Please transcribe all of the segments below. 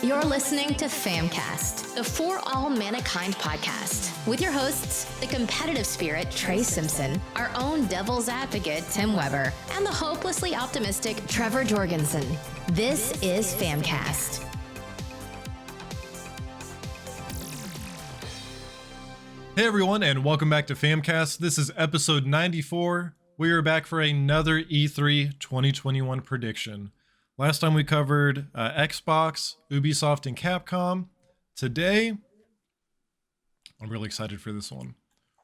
You're listening to FAMcast, the For All Manakind podcast, with your hosts, the competitive spirit, Trey Simpson, our own devil's advocate, Tim Weber, and the hopelessly optimistic Trevor Jorgensen. This is FAMcast. Hey everyone, and welcome back to FAMcast. This is episode 94. We are back for another E3 2021 prediction. Last time we covered Xbox, Ubisoft, and Capcom. Today, I'm really excited for this one.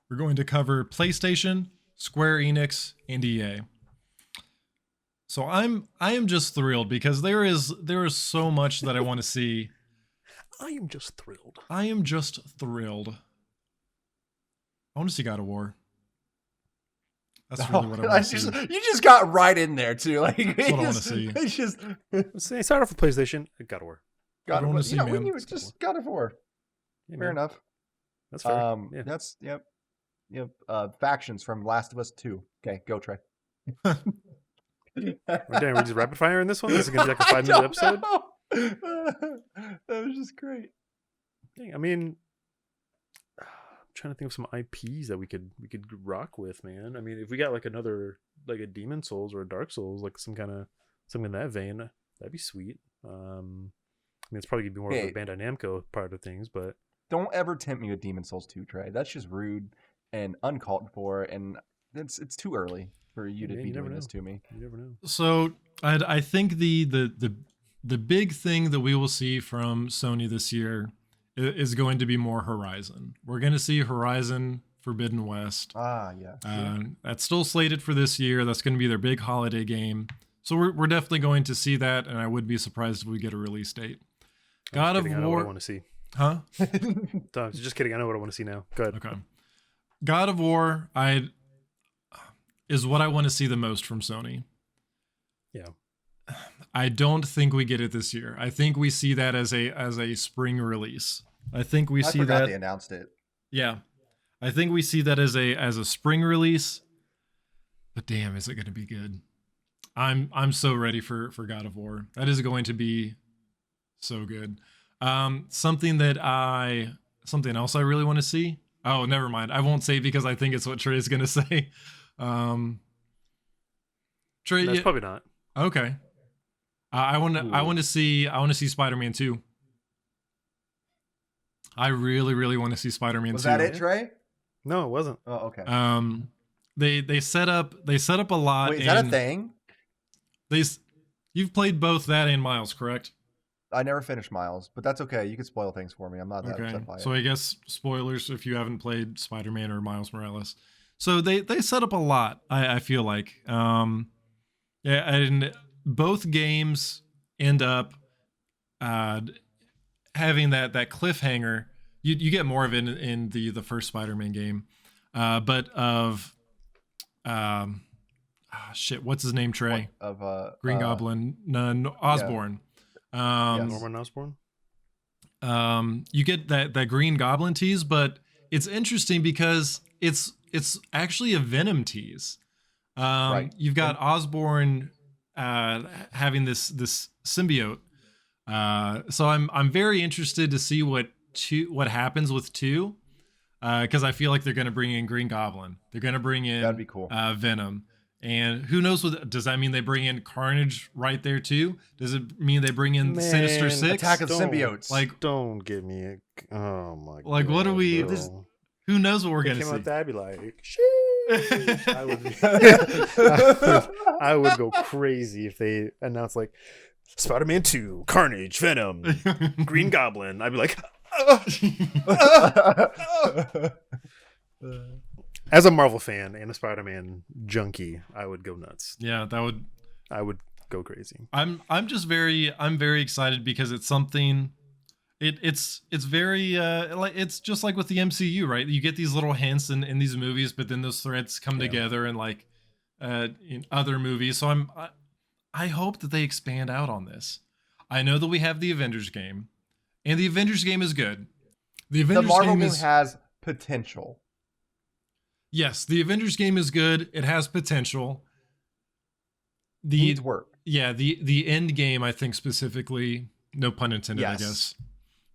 We're going to cover PlayStation, Square Enix, and EA. So I am just thrilled because there is so much that I want to see. I am just thrilled. I am just thrilled. I want to see God of War. That's really what I want to see. You just got right in there too. Like that's what I want to see. It's just Start off with PlayStation. God of War. God of War. See, we knew it's just God of War. Yeah, fair enough. That's fair. Yeah. That's yep. Factions from Last of Us 2. Okay, go Trey. Damn, we're just rapid fire in this one. This is gonna be like a 5-minute episode. That was just great. Dang, I mean, I'm trying to think of some IPs that we could rock with, man. I mean, if we got like another like a Demon Souls or a Dark Souls, like something in that vein, that'd be sweet. I mean, it's probably gonna be more of a Bandai Namco part of things, but don't ever tempt me with Demon Souls 2, Trey. That's just rude and uncalled for, and it's too early for you to be doing this to me. You never know. So I think the big thing that we will see from Sony this year is going to be more Horizon. We're going to see Horizon Forbidden West. Yeah. That's still slated for this year. That's going to be their big holiday game. So we're definitely going to see that, and I would be surprised if we get a release date. God of War. I know what I want to see. Huh? Just kidding. I know what I want to see now. Go ahead. Okay. God of War is what I want to see the most from Sony. Yeah. I don't think we get it this year. I think we see that as a spring release. I think we see that they announced it. Yeah. I think we see that as a spring release. But damn, is it going to be good? I'm so ready for God of War. That is going to be so good. Something else I really want to see. Oh, never mind. I won't say because I think it's what Trey is going to say. Trey, that's probably not. Okay. I want to see Spider-Man 2. I really, really want to see Spider-Man 2. Was that it, Trey? No, it wasn't. Oh, okay. They set up a lot. Wait, is that a thing? You've played both that and Miles, correct? I never finished Miles, but that's okay. You can spoil things for me. I'm not that upset by it. So I guess spoilers if you haven't played Spider-Man or Miles Morales. So they set up a lot, I feel like. Yeah, and both games end up having that cliffhanger. You get more of it in the first Spider-Man game. But of what's his name, Trey? Green Goblin, Osborn. Norman Osborn. You get that Green Goblin tease, but it's interesting because it's actually a Venom tease. Right. You've got Osborn having this symbiote. So I'm very interested to see what happens with 2, because I feel like they're going to bring in Green Goblin. They're going to bring in that'd be cool. Venom. And who knows does that mean they bring in Carnage right there too? Does it mean they bring in Sinister Six? Attack of Symbiotes. Like, don't give me oh my god. Like, what are we? Who knows what we're gonna see? I'd be like, I would go crazy if they announced like Spider-Man 2, Carnage, Venom, Green Goblin. I'd be like, as a Marvel fan and a Spider-Man junkie, I would go nuts. Yeah, I would go crazy. I'm very excited because it's something. It's very like it's just like with the MCU, right? You get these little hints in these movies, but then those threads come together in like in other movies. So I hope that they expand out on this. I know that we have the Avengers game, and the Avengers game is good. The Marvel game has potential. Yes, the Avengers game is good. It has potential. Needs work. Yeah, the end game, I think specifically, No pun intended, I Yes. guess.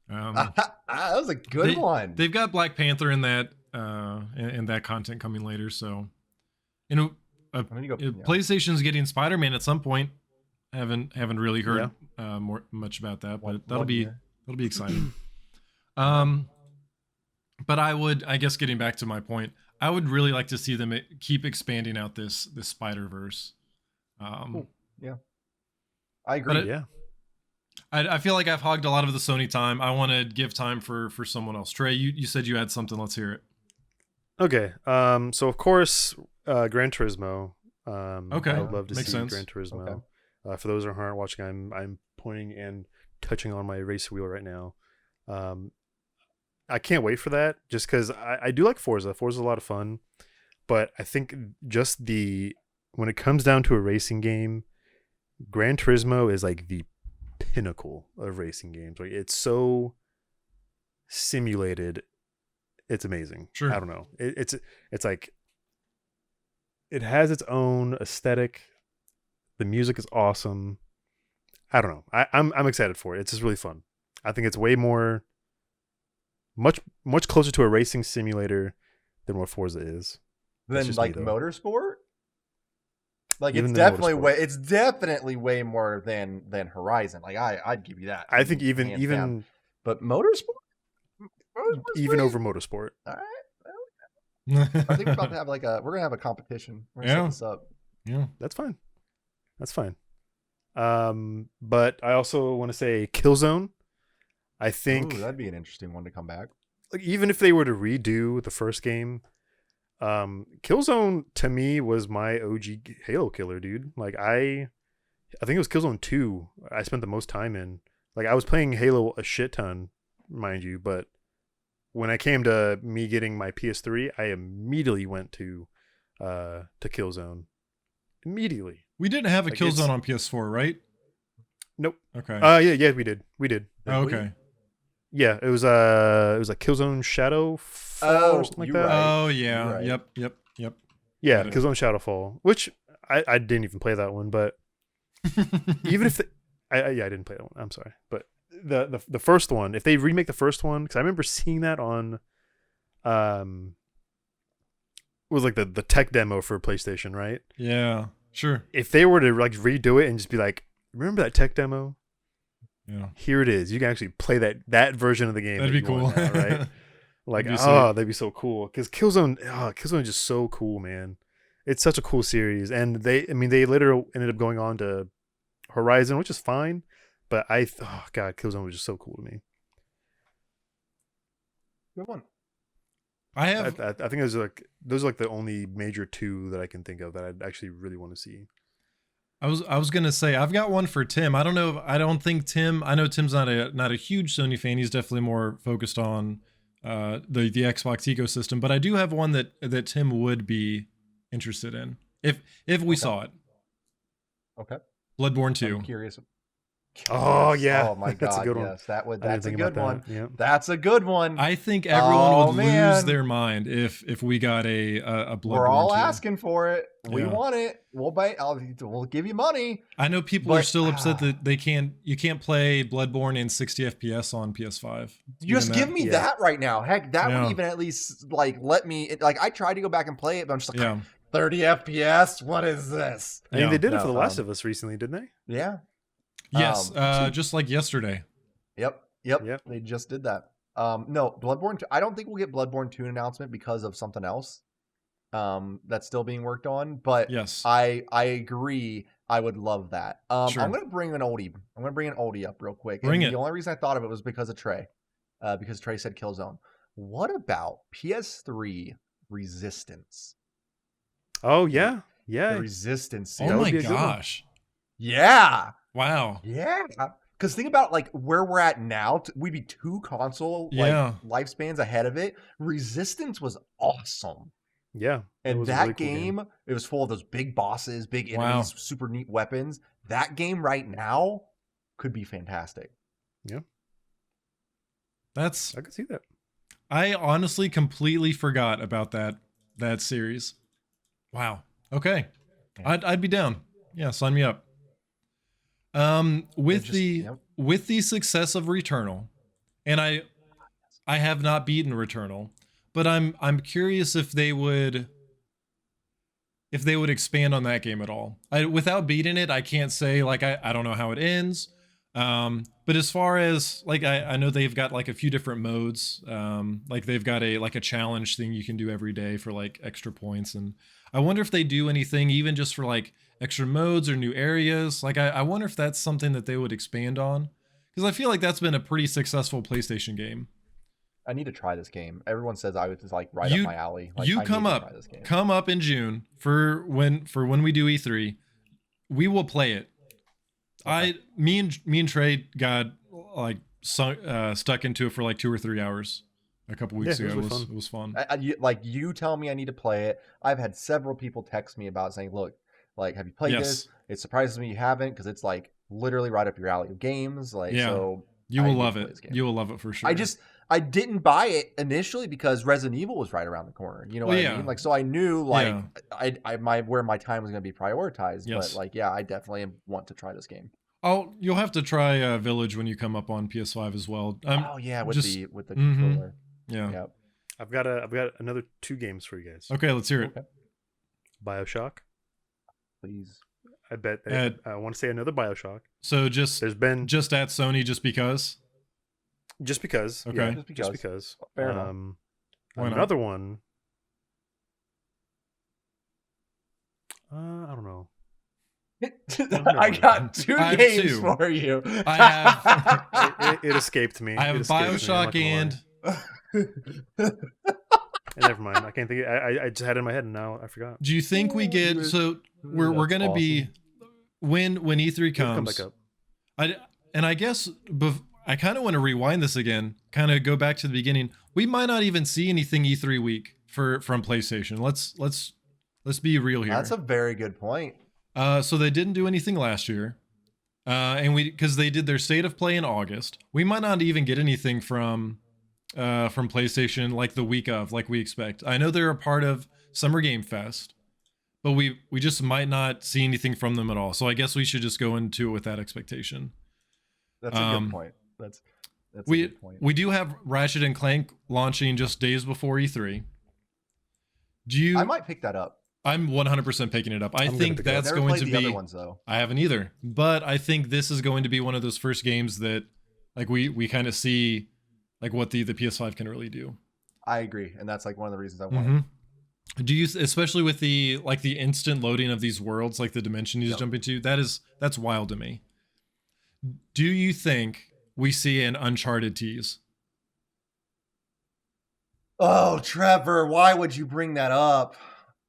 That was a good one. They've got Black Panther in that and that content coming later. So, PlayStation's getting Spider-Man at some point. Haven't really heard much about that, but that'll be exciting. But I guess getting back to my point, I would really like to see them keep expanding out this Spider-Verse. Cool. Yeah, I agree. I feel like I've hogged a lot of the Sony time. I want to give time for someone else. Trey, you said you had something. Let's hear it. Okay. So of course, Gran Turismo. Okay. I would love to Makes see sense. Gran Turismo. Okay. For those who aren't watching, I'm pointing and touching on my race wheel right now. I can't wait for that, just because I do like Forza. Forza's a lot of fun, but I think just when it comes down to a racing game, Gran Turismo is like the pinnacle of racing games. Like, it's so simulated, it's amazing. Sure. I don't know. It's like it has its own aesthetic. The music is awesome. I don't know. I'm excited for it. It's just really fun. I think it's way more, much closer to a racing simulator than what Forza is. Than like motorsport. Like Even it's than definitely motorsport. it's definitely way more than Horizon. Like I'd give you that. I think hands even down. But motorsport? even over motorsport. All right. I think we're about to have we're gonna have a competition. We're gonna set this up. Yeah. That's fine. But I also want to say Killzone. I think Ooh, that'd be an interesting one to come back. like even if they were to redo the first game, Killzone to me was my OG Halo killer, dude. Like I think it was Killzone 2 I spent the most time in. Like I was playing Halo a shit ton, mind you, but when I came to me getting my PS3, I immediately went to Killzone. Immediately. We didn't have a Like, Killzone on PS4, right? Nope. Okay. Yeah, we did. Oh, okay. Yeah, it was like Killzone Shadowfall or something like you're that. right. Oh yeah. Right. Yep. Yeah, Got it. Killzone Shadowfall, which I didn't even play that one, but even if I didn't play that one. I'm sorry, but the first one, if they remake the first one, because I remember seeing that on, it was like the tech demo for PlayStation, right? Yeah. Sure. If they were to like redo it and just be like, remember that tech demo? Yeah. Here it is. You can actually play that version of the game. That'd that be you cool. want now, right? Like, That'd be that'd be so cool. Because Killzone is just so cool, man. It's such a cool series, and they later ended up going on to Horizon, which is fine. But God, Killzone was just so cool to me. Good one. I think those are like the only major two that I can think of that I'd actually really want to see. I was gonna say I've got one for Tim. I don't know. I don't think Tim. I know Tim's not a huge Sony fan. He's definitely more focused on the Xbox ecosystem. But I do have one that Tim would be interested in if we saw it. Okay. Bloodborne 2. I'm curious. Oh yeah. Oh my god. That's a good one. Yes, I that's didn't a think good about one. that. Yeah. That's a good one. I think everyone would lose man. their mind if we got a Bloodborne We're all 2. asking for it. We Yeah. want it. We'll buy. We'll give you money. I know people But, are still upset that you can't play Bloodborne in 60 FPS on PS5. Just Even give me yeah. that right now. Heck, that Yeah. would even at least like let me. Like I tried to go back and play it, but I'm just like Yeah. 30 FPS. What is this? I mean, Yeah. they did it No, for The Last of Us recently, didn't they? Yeah. Yes, just like yesterday. Yep. They just did that. No, Bloodborne 2, I don't think we'll get Bloodborne 2 announcement because of something else that's still being worked on. But Yes. I agree. I would love that. Sure. I'm gonna bring an oldie up real quick. Bring and it. The only reason I thought of it was because of Trey. Because Trey said Killzone. What about PS3 Resistance? Oh yeah, The yeah. Resistance Oh series. That would my be a good one. gosh. Yeah. Wow. Yeah. Because think about like where we're at now. We'd be 2 console Yeah. lifespans ahead of it. Resistance was awesome. Yeah. It And was a that really cool game, it was full of those big bosses, big Wow. enemies, super neat weapons. That game right now could be fantastic. That's I could see that. I honestly completely forgot about that series. Wow. Okay. I'd be down. Yeah, sign me up. With Just- the yep. with the success of Returnal, and I have not beaten Returnal, but I'm curious if they would expand on that game at all. Without beating it, I can't say, like, I don't know how it ends. But as far as, like, I know they've got like a few different modes. Like they've got a challenge thing you can do every day for like extra points, and I wonder if they do anything even just for like extra modes or new areas. Like I wonder if that's something that they would expand on, because I feel like that's been a pretty successful PlayStation game. I need to try this game. Everyone says I was just like right up my alley. Like, You I come need to up, try this game. come up in June for when we do E3. We will play it. Okay. Me and Trey got like stuck into it for like 2 or 3 hours a couple weeks Yeah, it ago. was It was fun. You tell me I need to play it. I've had several people text me about saying, look, like, have you played Yes. this? It surprises me you haven't, because it's like literally right up your alley of games. Like, Yeah. so You I will need to love play it. this game. You will love it for sure. I didn't buy it initially because Resident Evil was right around the corner. You know what I mean? Like, so I knew like where my time was going to be prioritized. Yes. But like, yeah, I definitely want to try this game. You'll have to try Village when you come up on PS5 as well. Oh yeah, with the Mhm. controller. Yeah. Yep. I've got another 2 games for you guys. Okay, let's hear it. Okay. Bioshock. Please. I bet Ed. I want to say another Bioshock. So just There's been just at Sony just because. just because. Okay. Yeah, Just just because. because. Fair enough. Why not? Another one. I don't know. I got 2 I have games 2. for you. I have It escaped me. I have It escaped me, I'm Bioshock not gonna lie. and Never mind. I can't think. I just had it in my head and now I forgot. do you think we get so we're That's gonna be when E3 It'll come comes? back up. I guess I kind of want to rewind this again, kind of go back to the beginning. We might not even see anything E3 week from PlayStation. Let's be real here. That's a very good point. So they didn't do anything last year, and because they did their state of play in August. We might not even get anything from PlayStation like the week of, like we expect. I know they're a part of Summer Game Fest, but we just might not see anything from them at all. So I guess we should just go into it with that expectation. That's a good point. That's a good point. We do have Ratchet and Clank launching just days before E3. I might pick that up. I'm 100% picking it up. I I'm think gonna pick it up. that's Never going played to the be. other ones though. I haven't either, but I think this is going to be one of those first games that, like, we kind of see, like, what the PS5 can really do. I agree, and that's like one of the reasons I want it. Do you, especially with the instant loading of these worlds, like the dimension you just jump into, that's wild to me. Do you think we see an Uncharted tease? Oh, Trevor, why would you bring that up?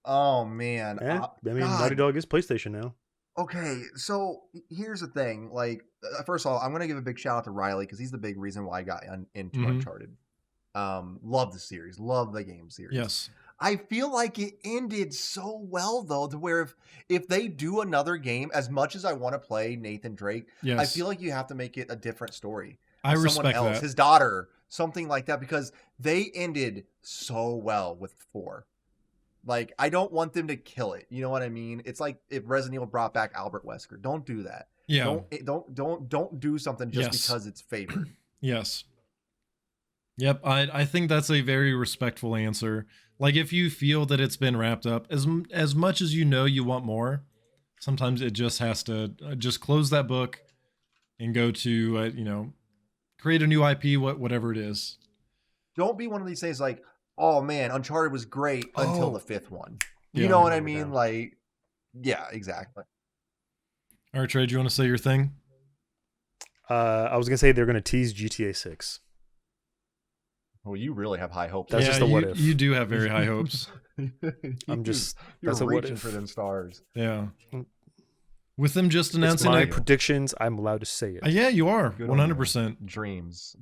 Oh man. I mean, God. Naughty Dog is PlayStation now. Okay, so here's the thing. Like, first of all, I'm gonna give a big shout out to Riley because he's the big reason why I got into Mhm. Uncharted. Love the series, love the game series. Yes. I feel like it ended so well though, to where if they do another game, as much as I want to play Nathan Drake, Yes. I feel like you have to make it a different story. I Someone respect else, that. his daughter, something like that, because they ended so well with 4. Like, I don't want them to kill it. You know what I mean? It's like if Resident Evil brought back Albert Wesker. Don't do that. Yeah. Don't do something just Yes. because it's favored. Yes. Yep. I think that's a very respectful answer. Like, if you feel that it's been wrapped up, as much as you know you want more, sometimes it just has to just close that book and go to create a new IP, whatever it is. Don't be one of these things like, oh man, Uncharted was great until the 5th one. You Yeah. know what I mean? Like, yeah, exactly. All right, Trey, do you want to say your thing? I was gonna say they're gonna tease GTA 6. Well, you really have high hopes. That's just a what if. You do have very high hopes. I'm just you're that's a what reaching if. for them stars. Yeah. With them just It's announcing my it. predictions. I'm allowed to say it. Yeah, you are. Good on you. 100%. Dreams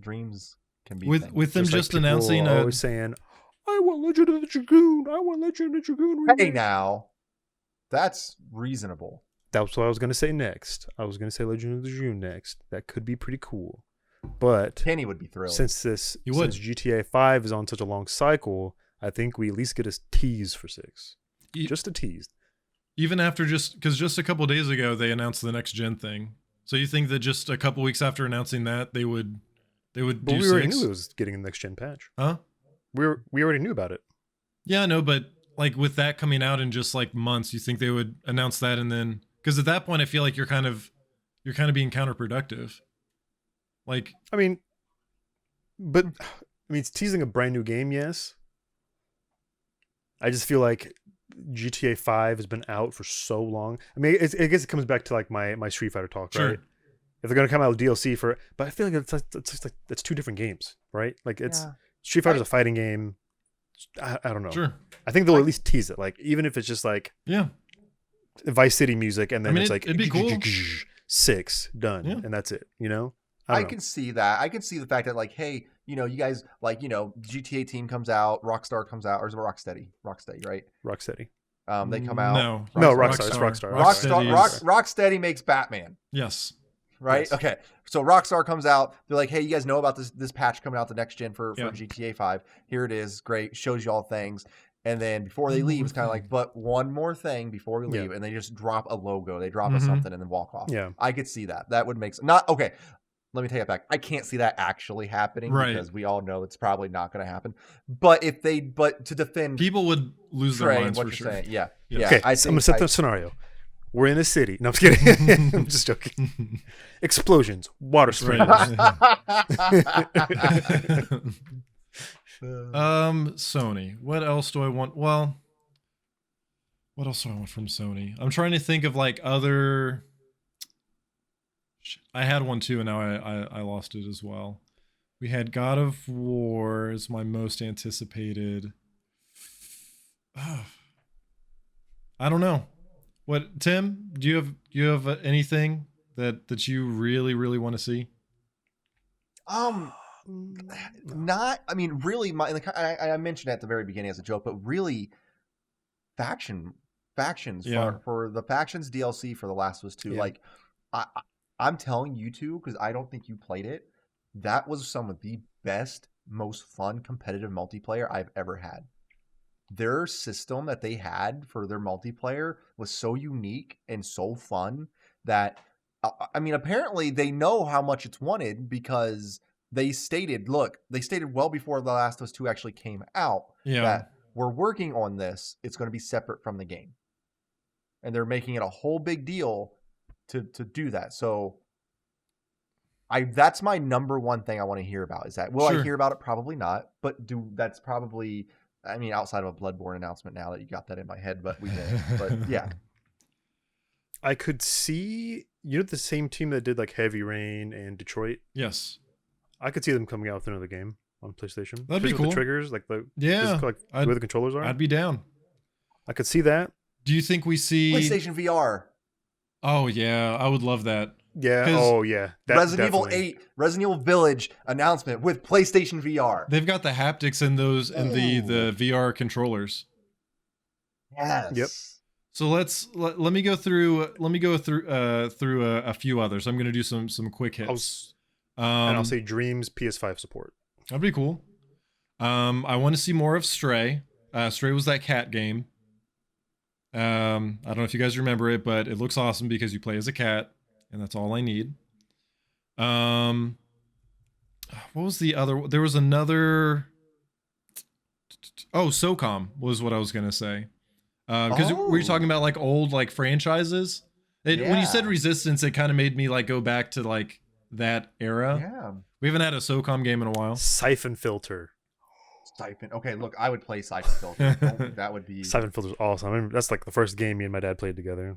can be With things. with them Just like just people announcing are always saying, "I want Legend of the Dragoon. I want Legend of the Dragoon." Hey remake." now, that's reasonable. That's what I was gonna say next. I was gonna say Legend of the Dragoon next. That could be pretty cool. But Kenny would be thrilled. You would. since GTA 5 is on such a long cycle, I think we at least get a tease for 6. Ye- Just a tease. even after just a couple days ago they announced the next gen thing. So you think that just a couple weeks after announcing that they would do But we already 6? knew it was getting a next gen patch. Huh? We already knew about it. Yeah, I know, but like with that coming out in just like months, you think they would announce that and then because at that point I feel like you're kind of being counterproductive. Like I mean, but it's teasing a brand new game, yes. I just feel like GTA 5 has been out for so long. I mean, I guess it comes back to like my Street Fighter talk, Sure. right? If they're gonna come out with DLC for, but I feel like it's two different games, right? Like it's Street Fighter's a fighting game. I don't know. Sure. I think they'll at least tease it, like even if it's just like Vice City music, and then it's like it'd be cool. 6 done, and that's it. You know. I can see that. I can see the fact that like, hey, you know, you guys like, you know, GTA team comes out, Rockstar comes out, or is it Rocksteady? Rocksteady, right? Rocksteady. They come out. Rockstar. It's Rockstar. Rocksteady makes Batman. Yes. Right. Yes. Okay. So Rockstar comes out. They're like, hey, you guys know about this patch coming out the next gen for GTA 5. Here it is. Great. Shows you all things. And then before they leave, it's kind of like, but one more thing before we leave, and they just drop a logo. They drop a something and then walk off. Yeah. I could see that. That would make not okay. Let me take it back. I can't see that actually happening because we all know it's probably not going to happen. But to defend people would lose their minds what for you're sure. saying, yeah. Okay, I'm gonna set the scenario. We're in a city. No, I'm just kidding. I'm just joking. Explosions, water sprayers. Sony. What else do I want? Well, what else do I want from Sony? I'm trying to think of like other. I had one too, and now I lost it as well. We had God of War as my most anticipated. I don't know. What, Tim? Do you have anything that you really want to see? Not. I mean, really. I mentioned at the very beginning as a joke, but really, factions for the factions DLC for The Last of Us 2. Like, I'm telling you two because I don't think you played it. That was some of the best, most fun competitive multiplayer I've ever had. Their system that they had for their multiplayer was so unique and so fun that, I mean, apparently they know how much it's wanted because they stated well before The Last of Us 2 actually came out that we're working on this. It's going to be separate from the game. And they're making it a whole big deal to do that. So that's my number one thing I want to hear about is that will I hear about it? Probably not, but that's probably, I mean, outside of a Bloodborne announcement now that you got that in my head, but we did. But yeah. I could see, the same team that did like Heavy Rain and Detroit. Yes. I could see them coming out with another game on PlayStation. That'd be cool. With the triggers, like the where the controllers are. I'd be down. I could see that. Do you think we see PlayStation VR? Oh yeah, I would love that. Yeah. Oh yeah. Resident Evil 8, Resident Evil Village announcement with PlayStation VR. They've got the haptics in those and the VR controllers. Yes. Yep. So let me go through a few others. I'm going to do some quick hits. And I'll say Dreams PS5 support. That'd be cool. I want to see more of Stray. Stray was that cat game. I don't know if you guys remember it, but it looks awesome because you play as a cat, and that's all I need. What was the other? There was another. Oh, SOCOM was what I was gonna say. Because we were talking about like old like franchises. When you said Resistance, it kind of made me like go back to like that era. Yeah. We haven't had a SOCOM game in a while. Siphon Filter. Okay, look, I would play Siphon Filter. That would be Siphon Filter's awesome. I mean, that's like the first game me and my dad played together.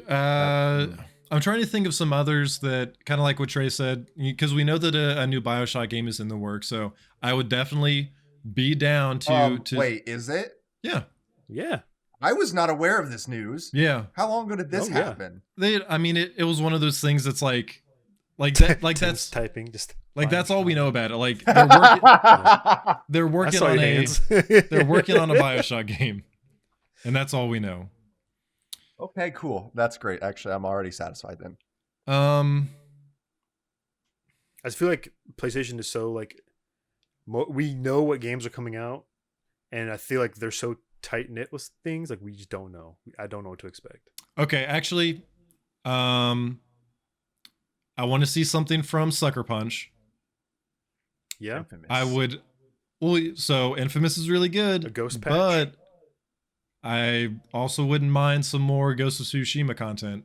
I'm trying to think of some others that kind of like what Trey said, because we know that a new Bioshock game is in the works. So I would definitely be down to wait, is it? Yeah. Yeah. I was not aware of this news. Yeah. How long ago did this happen? It was one of those things that's like that, like that's typing, just like that's all we know about it. Like they're working on a Bioshock game, and that's all we know. Okay, cool. That's great. Actually, I'm already satisfied then. I just feel like PlayStation is so like we know what games are coming out, and I feel like they're so tight knit with things. Like we just don't know. I don't know what to expect. Okay, actually, I want to see something from Sucker Punch. Yeah. Infamous. I would. Well, so Infamous is really good, A ghost patch. but I also wouldn't mind some more Ghost of Tsushima content.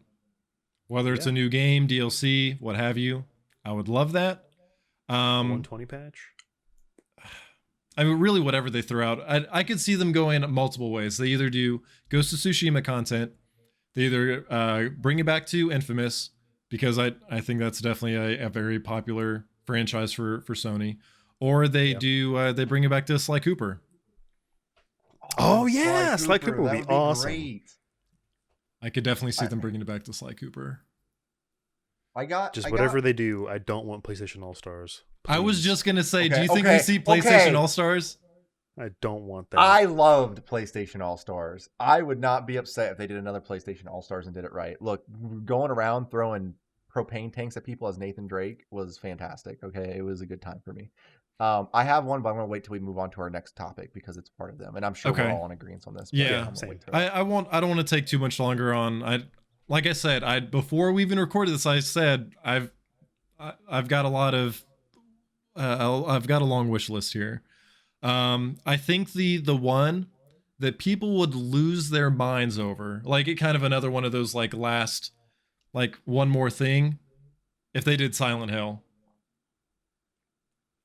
Whether it's a new game, DLC, what have you. I would love that. 120 patch. I mean, really, whatever they throw out, I could see them going multiple ways. They either do Ghost of Tsushima content, they either bring it back to Infamous, because I think that's definitely a very popular franchise for Sony, or they do they bring it back to Sly Cooper. Oh yeah, Sly Cooper would be awesome. Great. I could definitely see them bringing it back to Sly Cooper. Whatever they do, I don't want PlayStation All Stars. I was just gonna say, do you think we see PlayStation All Stars? I don't want that. I loved PlayStation All Stars. I would not be upset if they did another PlayStation All Stars and did it right. Look, going around throwing propane tanks at people as Nathan Drake was fantastic. Okay, it was a good time for me. I have one, but I'm gonna wait till we move on to our next topic because it's part of them, and I'm sure we're all in agreement on this. Yeah, I don't want to take too much longer on. Like I said, before we even recorded this, I said I've got a lot of I've got a long wish list here. I think the one that people would lose their minds over, like it kind of another one of those like last, like one more thing, if they did Silent Hill.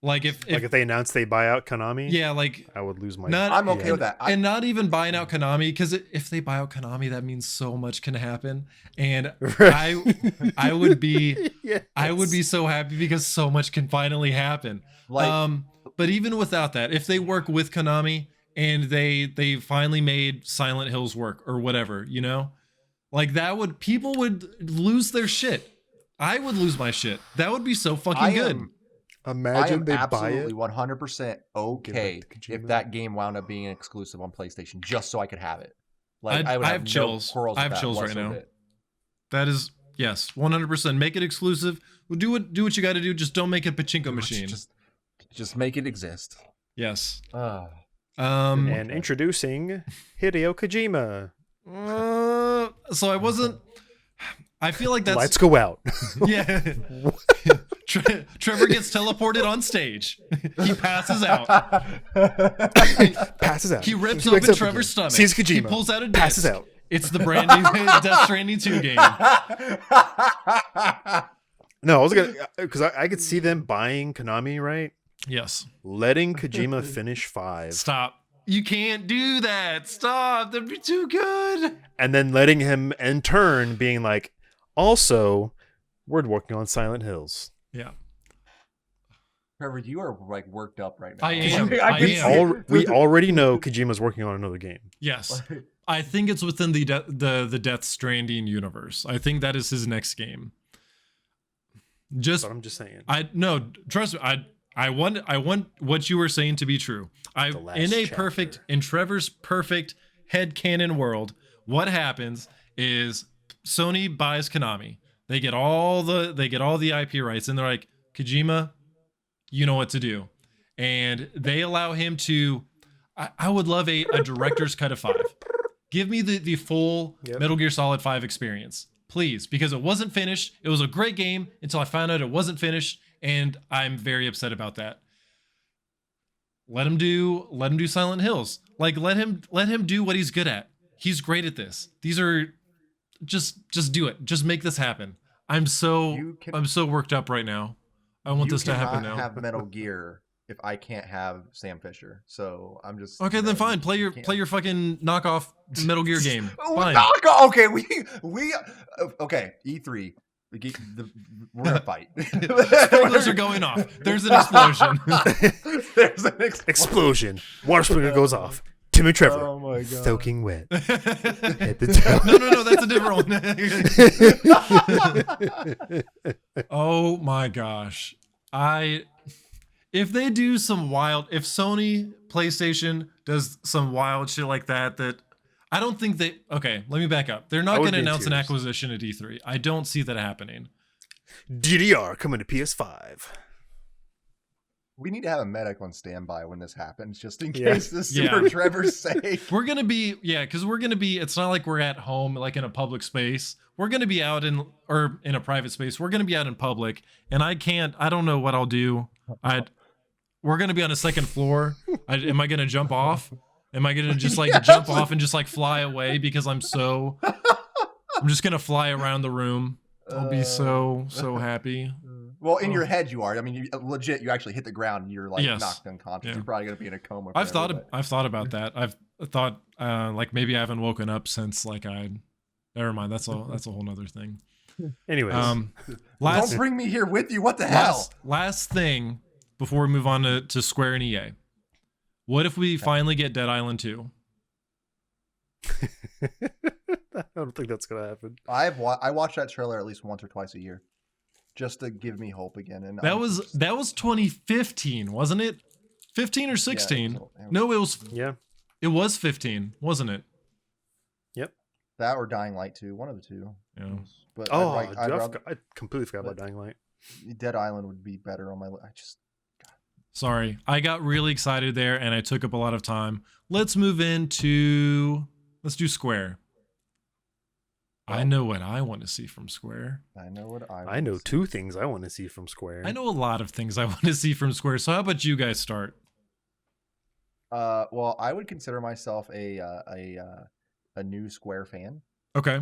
Like if they announced they buy out Konami, yeah, like I would lose my. I'm okay with that, and not even buying out Konami, because if they buy out Konami, that means so much can happen, and I would be I would be so happy because so much can finally happen. But even without that, if they work with Konami and they finally made Silent Hills work or whatever, you know, like people would lose their shit. I would lose my shit. That would be so fucking good. Imagine they buy absolutely it. 100% okay if that game wound up being exclusive on PlayStation, just so I could have it. Like I have chills. No I have chills right now. That is, yes, 100%. Make it exclusive. Do what you got to do. Just don't make it a pachinko machine. Just make it exist. Yes. And introducing Hideo Kojima. So I wasn't. I feel like that's. Lights go out. Yeah. Trevor gets teleported on stage. He passes out. He rips open Trevor's stomach. Sees Kojima. He pulls out a disc. Passes out. It's the brand new Death Stranding 2 game. No, I was gonna, because I could see them buying Konami, right? Yes. Letting Kojima finish 5. Stop. You can't do that. Stop. That'd be too good. And then letting him in turn being like, also, we're working on Silent Hills. Yeah. Trevor, you are like worked up right now. I am. We already know Kojima's working on another game. Yes. I think it's within the Death Stranding universe. I think that is his next game. But I'm just saying. Trust me. I want what you were saying to be true. In Trevor's perfect headcanon world, what happens is Sony buys Konami. They get all the IP rights, and they're like, Kojima, you know what to do. And they allow him to. I would love a director's cut of 5. Give me the full Metal Gear Solid 5 experience, please, because it wasn't finished. It was a great game until I found out it wasn't finished, and I'm very upset about that. Let him do Silent Hills. Like let him do what he's good at. He's great at this. These are just do it. Just make this happen. I'm so worked up right now. I want this to happen now. You cannot have Metal Gear if I can't have Sam Fisher. So I'm just okay. Then fine. Play your fucking knockoff Metal Gear game. Fine. Okay, okay. E3. We're gonna fight. Sprinklers are going off. There's an explosion. There's an explosion. Water sprinkler goes off. Tim and Trevor, oh my God, soaking wet. No, that's a different one. Oh my gosh, if they do some wild, if Sony PlayStation does some wild shit like that I don't think okay, let me back up. They're not going to announce an acquisition at E3. I don't see that happening. DDR coming to PS5. We need to have a medic on standby when this happens, just in Yeah. case this is for Trevor's sake. We're going to be, because we're going to be, it's not like we're at home, like in a public space. We're going to be out in a private space. We're going to be out in public, and I don't know what I'll do. We're going to be on a second floor. Am I going to jump off? Am I going to just like jump off and just like fly away because I'm just going to fly around the room. I'll be so happy. Well, in your head you are. I mean, you actually hit the ground and you're like knocked unconscious. Yeah. You're probably going to be in a coma. I've thought about that. I've thought like maybe I haven't woken up since like never mind. That's a whole nother thing. Anyways, don't bring me here with you. What the hell? Last thing before we move on to Square and EA. What if we finally get Dead Island 2? I don't think that's gonna happen. I watch that trailer at least once or twice a year, just to give me hope again. And that was 2015, wasn't it? 15 or 16? No, it was. Yeah, it was 15, wasn't it? Yep. That or Dying Light 2, one of the two. Yeah. But I completely forgot about Dying Light. Dead Island would be better on my list. Sorry, I got really excited there, and I took up a lot of time. Let's move into. Let's do Square. I know what I want to see from Square. I know what I know two things I want to see from Square. I know a lot of things I want to see from Square. So how about you guys start? Well, I would consider myself a new Square fan. Okay.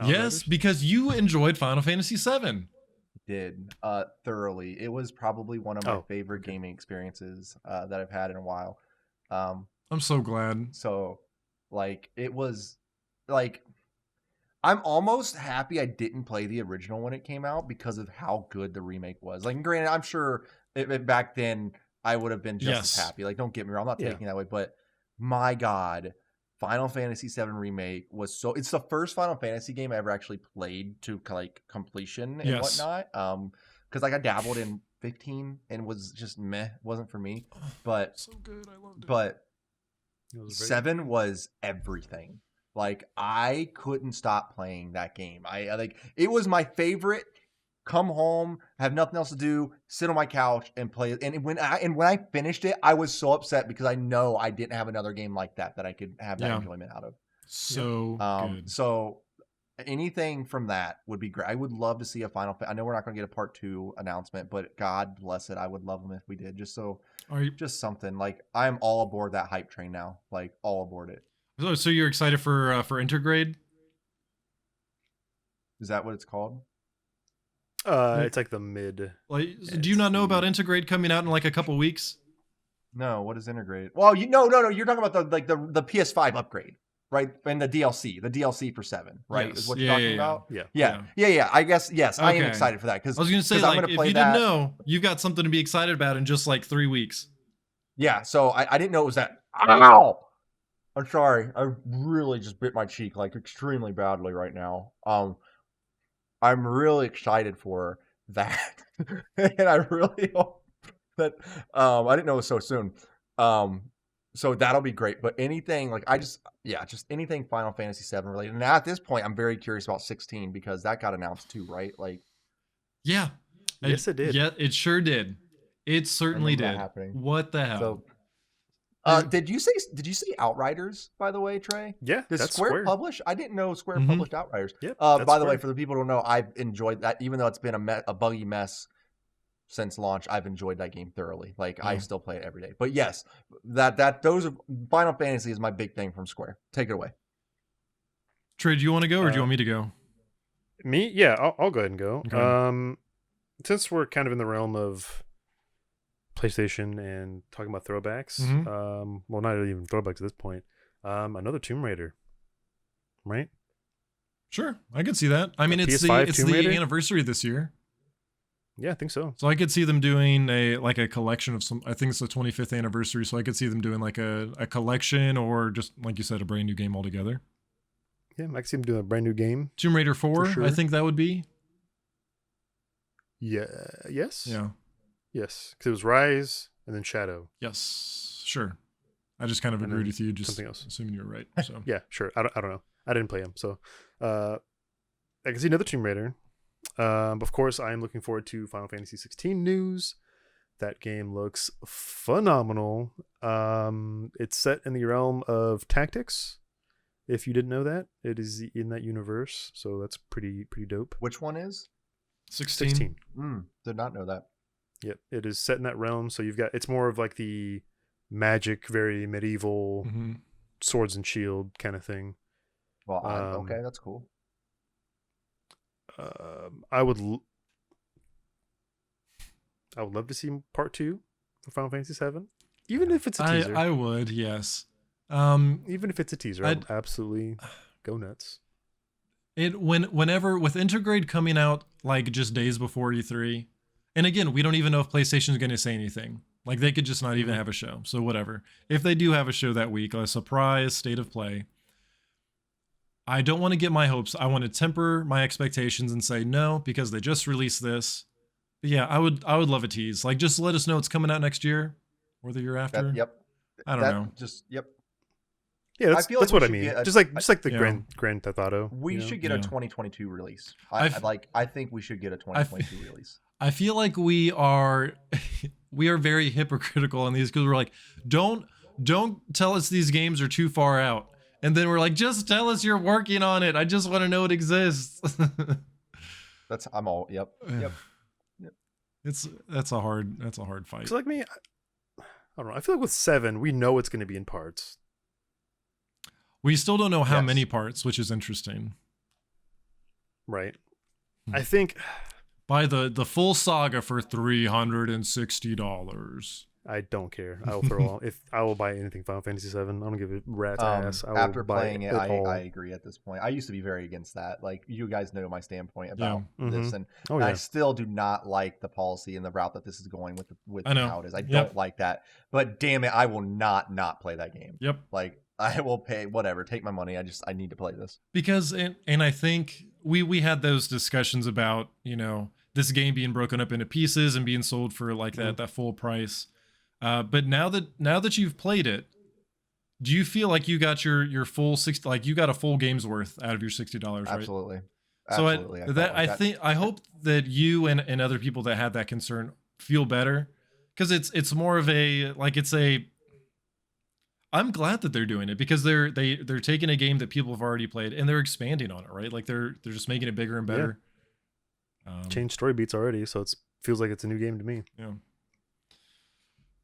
Yes, because you enjoyed Final Fantasy VII. Did thoroughly. It was probably one of my favorite gaming experiences that I've had in a while. I'm so glad. So, like, it was like. I'm almost happy I didn't play the original when it came out because of how good the remake was. Like, granted, I'm sure back then I would have been just as happy. Like, don't get me wrong, I'm not taking it that way, but my God, Final Fantasy VII Remake was so. It's the first Final Fantasy game I ever actually played to like completion and whatnot. Because like I dabbled in 15 and was just meh, wasn't for me. But so good, I loved it. But 7 was everything. Like, I couldn't stop playing that game. I like it was my favorite. Come home, have nothing else to do, sit on my couch and play it. And when I finished it, I was so upset because I know I didn't have another game like that I could have that enjoyment out of. So good. So anything from that would be great. I would love to see a final. I know we're not going to get a part 2 announcement, but God bless it, I would love them if we did. Just just something. Like, I'm all aboard that hype train now. Like, all aboard it. So you're excited for Intergrade? Is that what it's called? It's like the mid. Like, do you not know about Intergrade coming out in like a couple weeks? No, what is Intergrade? Well, no. You're talking about the PS5 upgrade, right? And the DLC for 7, right? Yes. Is what you're talking about? Yeah. I guess yes. Okay. I am excited for that because I was going to say, like, if you didn't know, you've got something to be excited about in just like 3 weeks. Yeah. So I didn't know it was that. Ow! I'm sorry. I really just bit my cheek like extremely badly right now. I'm really excited for that, and I really hope that I didn't know it was so soon. So that'll be great. But anything like just anything Final Fantasy VII related. And at this point, I'm very curious about 16 because that got announced too, right? Like, yeah, yes, it did. Yeah, it sure did. It certainly did. What the hell? So, did you say Outriders, by the way, Trey? Yeah, Does that's Square publish? I didn't know Square published Outriders. Yep, by the way, for the people who don't know, I've enjoyed that. Even though it's been a buggy mess since launch, I've enjoyed that game thoroughly. Like, I still play it every day. But yes, those are Final Fantasy is my big thing from Square. Take it away. Trey, do you want to go or do you want me to go? Me? Yeah, I'll go ahead and go. Okay. Since we're kind of in the realm of PlayStation and talking about throwbacks, well, not even throwbacks at this point. Another Tomb Raider, right? Sure, I could see that. I mean, it's the anniversary this year. Yeah, I think so. So I could see them doing a collection of some. I think it's the 25th anniversary, so I could see them doing like a collection or just like you said, a brand new game altogether. Yeah, I could see them doing a brand new game. Tomb Raider 4, sure. I think that would be. Yeah. Yes. Yeah. Yes, because it was Rise and then Shadow. Yes, sure. I just kind of agreed with you, just something else. Assuming you're right. So yeah, sure. I don't know. I didn't play him, so I can see another Tomb Raider. Of course, I am looking forward to Final Fantasy 16 news. That game looks phenomenal. It's set in the realm of tactics. If you didn't know that, it is in that universe, so that's pretty dope. Which one is? 16. Did not know that. Yep, it is set in that realm. So it's more of like the magic, very medieval swords and shield kind of thing. Well, okay, that's cool. I would love to see part 2 for Final Fantasy VII, even if it's a teaser. I would, yes. Even if it's a teaser, I'd absolutely go nuts. Whenever with Intergrade coming out like just days before E3, and again, we don't even know if PlayStation is going to say anything. Like they could just not even have a show. So whatever. If they do have a show that week, a surprise state of play, I don't want to get my hopes. I want to temper my expectations and say no because they just released this. But yeah, I would love a tease. Like just let us know it's coming out next year or the year after. I don't know. Yeah, that's what I mean. Just like the Grand Theft Auto. We should get a 2022 release. I think we should get a 2022 release. I feel like we are very hypocritical on these because we're like, don't tell us these games are too far out, and then we're like, just tell us you're working on it. I just want to know it exists. That's a hard fight. So like me, I don't know. I feel like with 7, we know it's going to be in parts. We still don't know how many parts, which is interesting. Right. I think buy the full saga for $360. I don't care. I will throw all. If I will buy anything Final Fantasy VII, I don't give a rat's ass. After playing it, I agree at this point. I used to be very against that. Like you guys know my standpoint about this, and I still do not like the policy and the route that this is going with how it is. I don't like that. But damn it, I will not play that game. Yep. Like I will pay whatever, take my money. I need to play this because and I think we had those discussions about this game being broken up into pieces and being sold for like that full price. But now that you've played it, do you feel like you got your full you got a full game's worth out of your $60, right? Absolutely. So I hope that you and other people that had that concern feel better because it's more of I'm glad that they're doing it because they're taking a game that people have already played and they're expanding on it, right? Like they're just making it bigger and better. Changed story beats already, so it feels like it's a new game to me. Yeah.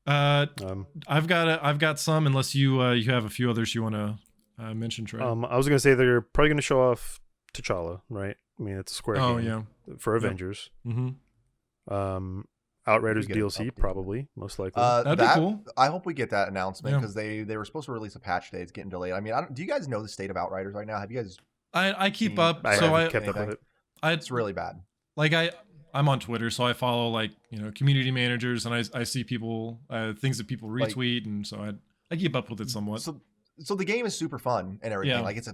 I've got some. Unless you have a few others you want to mention, Trey. I was gonna say they're probably gonna show off T'Challa, right? I mean, it's a Square game for Avengers. Outriders DLC probably, most likely. That'd be cool. I hope we get that announcement because they were supposed to release a patch today. It's getting delayed. I mean, do you guys know the state of Outriders right now? Have you guys? I keep up. I kept up with it. It's really bad. Like I'm on Twitter, so I follow community managers, and I see people things that people retweet, and so I keep up with it somewhat. So the game is super fun and everything. Yeah. Like it's I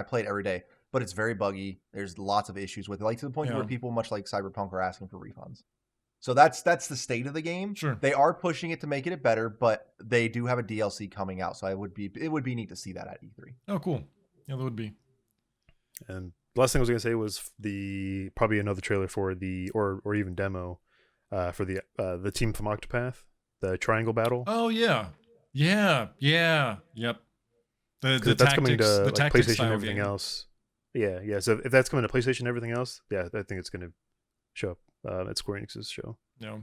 play it every day, but it's very buggy. There's lots of issues with it, like to the point where people, much like Cyberpunk, are asking for refunds. So that's the state of the game. Sure. They are pushing it to make it better, but they do have a DLC coming out, so it would be neat to see that at E3. Oh, cool. Yeah, that would be. And the last thing I was gonna say was probably another trailer for or even demo for the team from Octopath, the triangle battle. Oh yeah. Yep. The that's coming to the PlayStation and everything else. Yeah. So if that's coming to PlayStation and everything else, I think it's gonna show up at Square Enix's show. Yeah.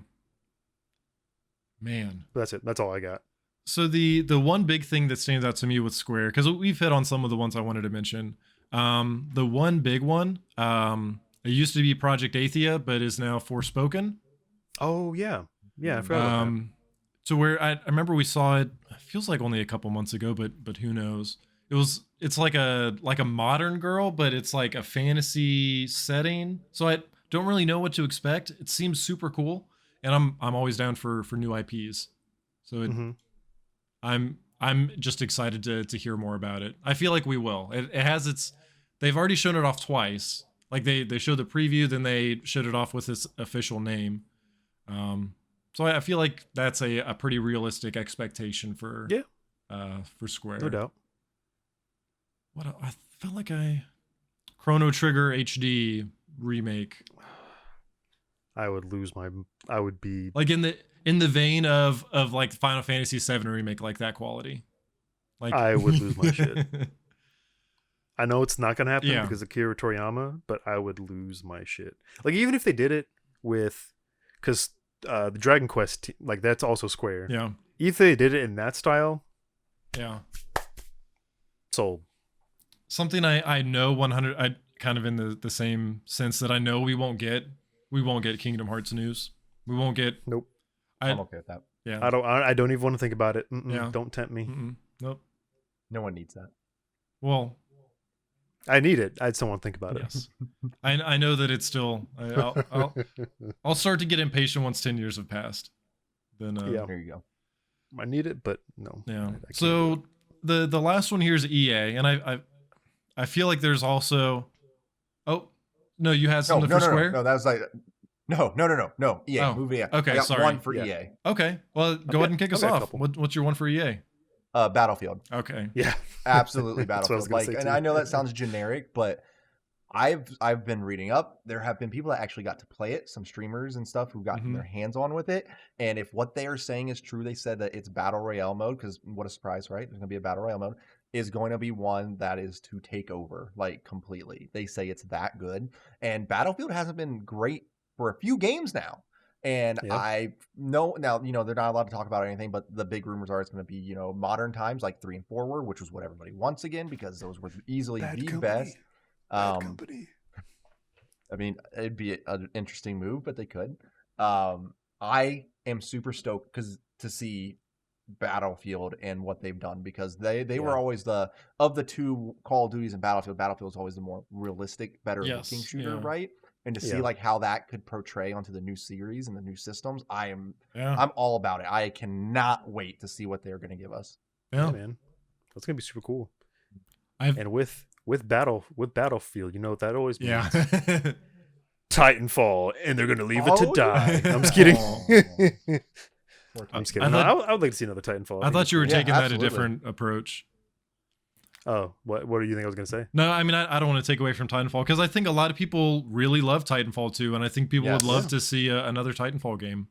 Man. But that's it. That's all I got. So the one big thing that stands out to me with Square, because we've hit on some of the ones I wanted to mention. The one big one, it used to be Project Athia, but is now Forspoken. Oh yeah. I forgot about that. So where I remember we saw it feels like only a couple months ago, but who knows? It's like a modern girl, but it's like a fantasy setting. So I don't really know what to expect. It seems super cool, and I'm always down for new IPs. So I'm just excited to hear more about it. I feel like we will. It has they've already shown it off twice. Like they showed the preview, then they showed it off with its official name. So I feel like that's a pretty realistic expectation for Square. No doubt. I felt like Chrono Trigger HD remake. I would lose my. I would be like in the vein of like Final Fantasy VII remake, like that quality. Like I would lose my shit. I know it's not gonna happen Yeah. because of Akira Toriyama, but I would lose my shit. Like even if they did it with, because the Dragon Quest, like that's also Square. Yeah. If they did it in that style, Yeah. sold. Something I know 100. I kind of in the same sense that I know we won't get Kingdom Hearts news. We won't get. Nope. I'm okay with that. Yeah. I don't even want to think about it. Yeah. Don't tempt me. Nope. No one needs that. Well, I need it. I just don't want to think about yes. I know that it's still. I'll start to get impatient once 10 years have passed. Then Yeah. There you go. I need it, but no. Yeah. I can't do it. So the last one here is EA, and I feel like there's also. Oh no, you had something for Square. No, that was like no. EA, Oh, move EA. okay, I got sorry. one for Yeah. EA. Okay, well go ahead and kick us I've got a off. couple. What's your one for EA? Battlefield. Okay. Yeah. Absolutely That's what I was Battlefield. gonna Like, say, and too. I know that sounds generic, but I've been reading up. There have been people that actually got to play it, some streamers and stuff who gotten their hands on with it. And if what they are saying is true, they said that it's battle royale mode, because what a surprise, right? There's gonna be a battle royale mode, is going to be one that is to take over like completely. They say it's that good. And Battlefield hasn't been great for a few games now. And Yeah. I know now, they're not allowed to talk about anything, but the big rumors are it's going to be, modern times like 3 and forward, which was what everybody wants again, because those were easily the best. Bad company. I mean, it'd be an interesting move, but they could. I am super stoked to see Battlefield and what they've done, because they were always of the two Call of Duties and Battlefield was always the more realistic, better looking shooter, right? And to see like how that could portray onto the new series and the new systems, I'm all about it. I cannot wait to see what they're going to give us. Yeah, man, that's gonna be super cool. And with Battlefield, you know what that always means? Yeah. Titanfall, and they're gonna leave it to die. I'm just kidding. I'm just kidding. I would like to see another Titanfall. I thought you were taking that a absolutely. different approach. Oh, what do you think I was gonna say? No, I mean I don't want to take away from Titanfall, because I think a lot of people really love Titanfall 2, and I think people would love to see another Titanfall game.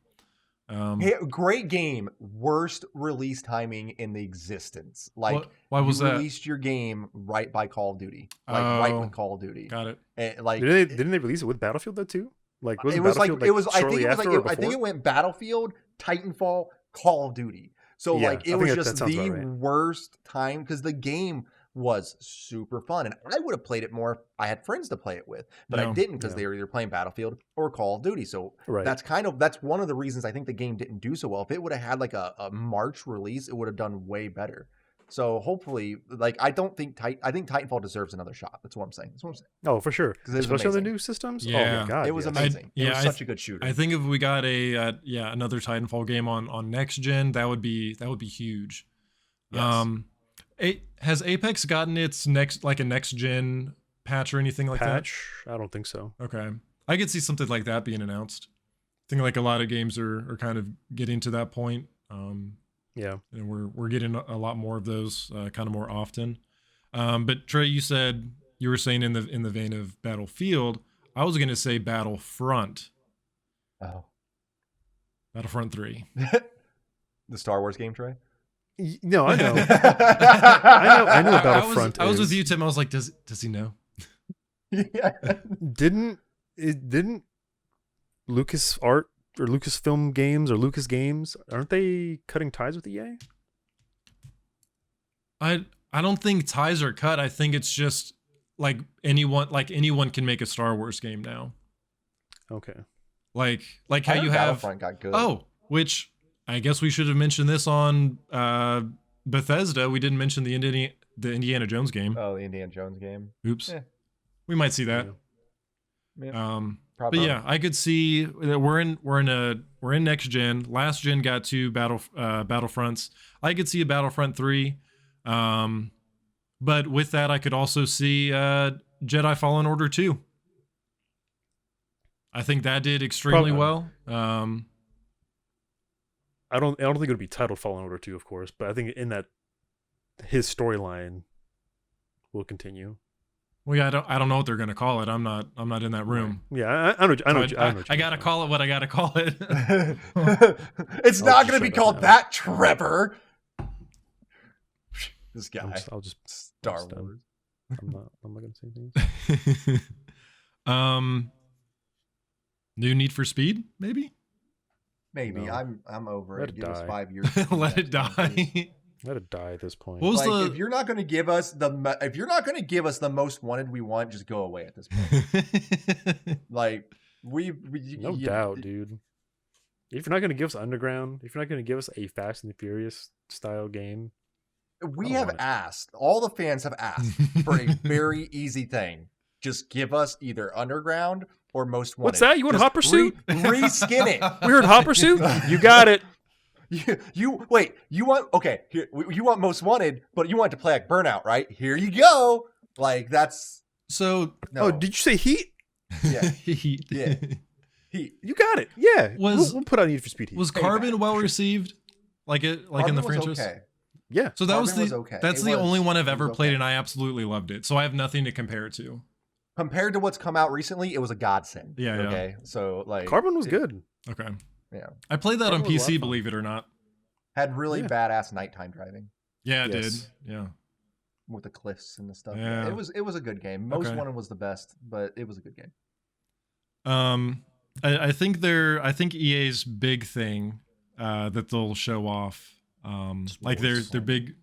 Hey, great game. Worst release timing in the existence. Like, why was you that? released your game right by Call of Duty, right with Call of Duty. Got it. And, like, Didn't they release it with Battlefield though too? Like, it was like it was. I think shortly it was after like or I think before? it went Battlefield, Titanfall, Call of Duty. So Yeah, like it I was think that just sounds the about right. worst time, because the game was super fun, and I would have played it more if I had friends to play it with, but I didn't, because they were either playing Battlefield or Call of Duty. So that's one of the reasons I think the game didn't do so well. If it would have had like a March release, it would have done way better. So hopefully, like, I think Titanfall deserves another shot. That's what I'm saying. Oh, for sure. Because it was Especially on the amazing. new systems. Yeah. Oh my god, It was yes. amazing. It was I such a good shooter. I think if we got another Titanfall game on next gen, that would be huge. Yes. Has Apex gotten its next gen patch or anything like I don't think so. that? Okay, I could see something like that being announced. I think like a lot of games are kind of getting to that point. Yeah. And we're getting a lot more of those kind of more often. But Trey, you said you were saying in the vein of Battlefield. I was going to say Battlefront. Oh. Battlefront 3. The Star Wars game, Trey? No, I know. I know what Battlefront I was is. with you, Tim. I was like, does he know? Yeah. Didn't Lucas Art or Lucasfilm Games or Lucas Games, aren't they cutting ties with EA? I don't think ties are cut. I think it's just like anyone can make a Star Wars game now. Okay. Like how you have Battlefront got good. Oh, which I guess we should have mentioned this on Bethesda. We didn't mention the Indiana Jones game. Oh, the Indiana Jones game. Oops. Yeah. We might see that. Yeah. But yeah, I could see that we're in next gen. Last gen got two Battlefronts. I could see a Battlefront 3. But with that, I could also see Jedi Fallen Order 2. I think that did extremely well. I don't think it would be titled Fallen Order 2, of course, but I think in that his storyline will continue. Well, yeah, I don't know what they're gonna call it. I'm not in that room. Yeah, I know. I gotta call it what I gotta call it. It's I'll not just going to be shut up called now. that, Trevor. This guy. I'll just Star I'm Wars. not gonna say anything. New Need for Speed, maybe. Maybe No. I'm over Let it. it Give us die. 5 years. to do Let that it to them, please. die. Let it die at this point. What was Like, the? if you're not going to give us the most wanted we want, just go away at this point. Like No doubt, dude. If you're not gonna give us Underground, if you're not gonna give us a Fast and the Furious style game, We I don't have want it. asked, all the fans have asked for a very easy thing. Just give us either Underground or Most Wanted. What's that? You want Just Hot Pursuit? Reskin it. We heard Hot Pursuit. You got it. You wait. You want you want Most Wanted, but you want to play like Burnout, right? Here you go. Like that's So no. Oh, did you say Heat? Yeah. Heat. Yeah. He You got it. Yeah. Was- we'll put on Need for Speed Heat. Was Payback, Carbon well sure. received? Like in Carbon the was franchise? okay. Yeah. So that was Carbon the was okay. that's It the was- only one I've it ever was played, okay. and I absolutely loved it. So I have nothing to compare it to. Compared to what's come out recently, it was a godsend. Yeah, yeah. Okay. So like Carbon was good. Okay, Yeah. I played that on Carbon was a lot PC. of fun. Believe it or not. Had really Yeah. badass nighttime driving Yeah, it Yes. did. Yeah. with the cliffs and the stuff. Yeah. It was a good game. Most Okay. Wanted was the best, but it was a good game. I think EA's big thing that they'll show off, like their big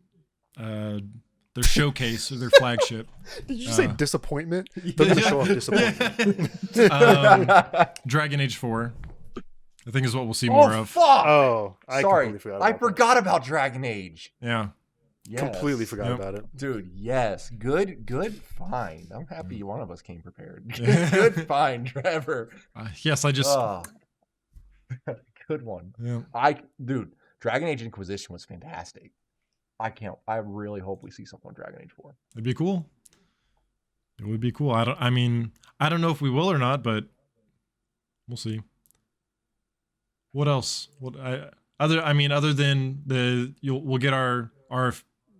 their showcase or their flagship. Did you say disappointment? They're gonna show off disappointment. Dragon Age 4, I think is what we'll see more Oh of. fuck! Oh, I Sorry, completely forgot. I About forgot about Dragon Age. Yeah. Yes. Completely forgot Yep. about it. Dude, yes. Good find. I'm happy one of us came prepared. Good find, Trevor. Yes, I just. Oh. Good one. Yeah. Dude, Dragon Age Inquisition was fantastic. I really hope we see something on Dragon Age 4. It'd be cool. It would be cool. I don't know if we will or not, but we'll see. What else? Other than we'll get our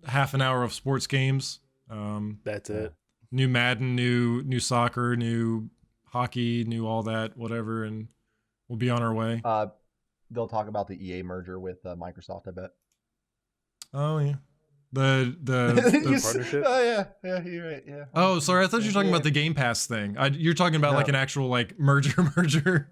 half an hour of sports games. That's it. New Madden, new soccer, new hockey, new all that, whatever, and we'll be on our way. They'll talk about the EA merger with Microsoft, I bet. Oh yeah. The partnership? Oh yeah, you're right. Yeah. Oh, sorry. I thought you were talking about the Game Pass thing. You're talking about like No. an actual like merger.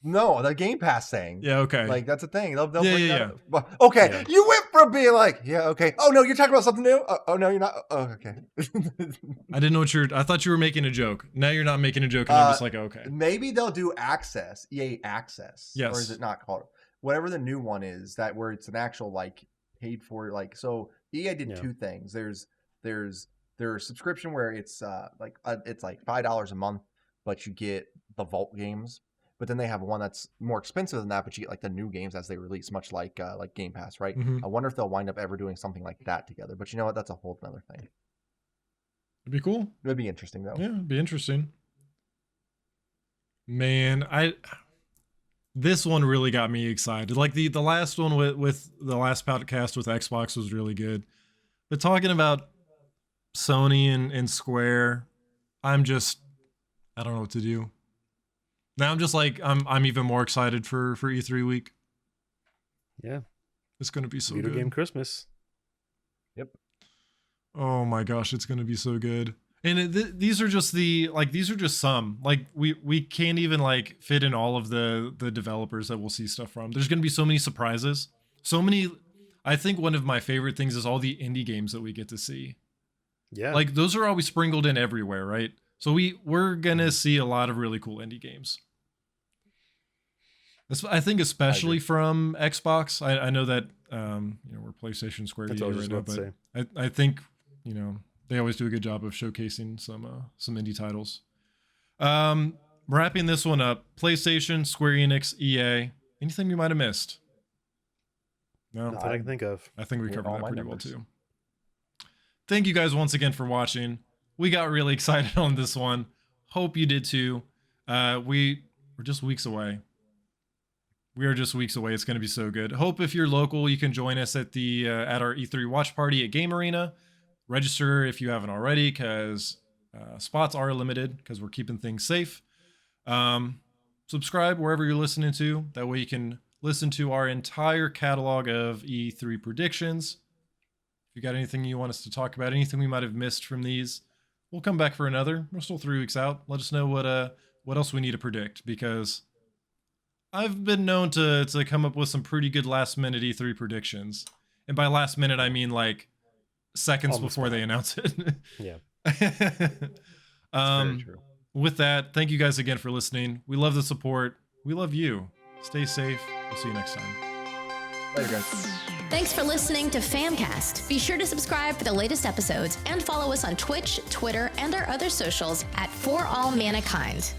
No, the Game Pass thing. Yeah. Okay. Like that's a thing. They'll Yeah, bring yeah, that up. Well, okay, Yeah. you went from being like, yeah, okay. Oh no, you're talking about something new. Oh no, you're not. Oh okay. I didn't know what I thought you were making a joke. Now you're not making a joke, and I'm just like, okay. Maybe they'll do Access, EA Access. Yes. Or is it not called? Whatever the new one is, that where it's an actual like paid for like. So EA did Yeah. two things. There's their subscription where it's like $5 a month, but you get the Vault games. But then they have one that's more expensive than that, but you get like the new games as they release, much like Game Pass, right? Mhm. I wonder if they'll wind up ever doing something like that together. But you know what? That's a whole other thing. It'd be cool. It'd be interesting though. Yeah, it'd be interesting. Man, this one really got me excited. Like the last one with the last podcast with Xbox was really good. But talking about Sony and Square, I don't know what to do. Now I'm just like I'm even more excited for E3 week. Yeah. It's gonna be so Video good. game Christmas. Oh my gosh, it's gonna be so good. And these are just some. Like we can't even like fit in all of the developers that we'll see stuff from. There's gonna be so many surprises. So many. I think one of my favorite things is all the indie games that we get to see. Yeah. Like those are always sprinkled in everywhere, right? So we're gonna see a lot of really cool indie games. I think especially from Xbox. I know that we're PlayStation Square That's EA what I was right just now, about but to say. I think they always do a good job of showcasing some indie titles. Wrapping this one up, PlayStation, Square Enix, EA. Anything we might have missed? No, That's what I can think of. I think we Yeah, covered all that my pretty numbers. well too. Thank you guys once again for watching. We got really excited on this one. Hope you did too. We're just weeks away. We are just weeks away. It's going to be so good. Hope if you're local, you can join us at our E3 watch party at Game Arena. Register if you haven't already, because Spots are limited because we're keeping things safe. Subscribe wherever you're listening to. That way you can listen to our entire catalog of E3 predictions. If you got anything you want us to talk about, anything we might have missed from these, we'll come back for another. We're still 3 weeks out. Let us know what else we need to predict, because I've been known to come up with some pretty good last minute E3 predictions. And by last minute, I mean like seconds Almost before they announce it. Yeah. Very true. With that, thank you guys again for listening. We love the support. We love you. Stay safe. We'll see you next time. Later, guys. Thanks for listening to FAMcast. Be sure to subscribe for the latest episodes and follow us on Twitch, Twitter, and our other socials at For All Manakind.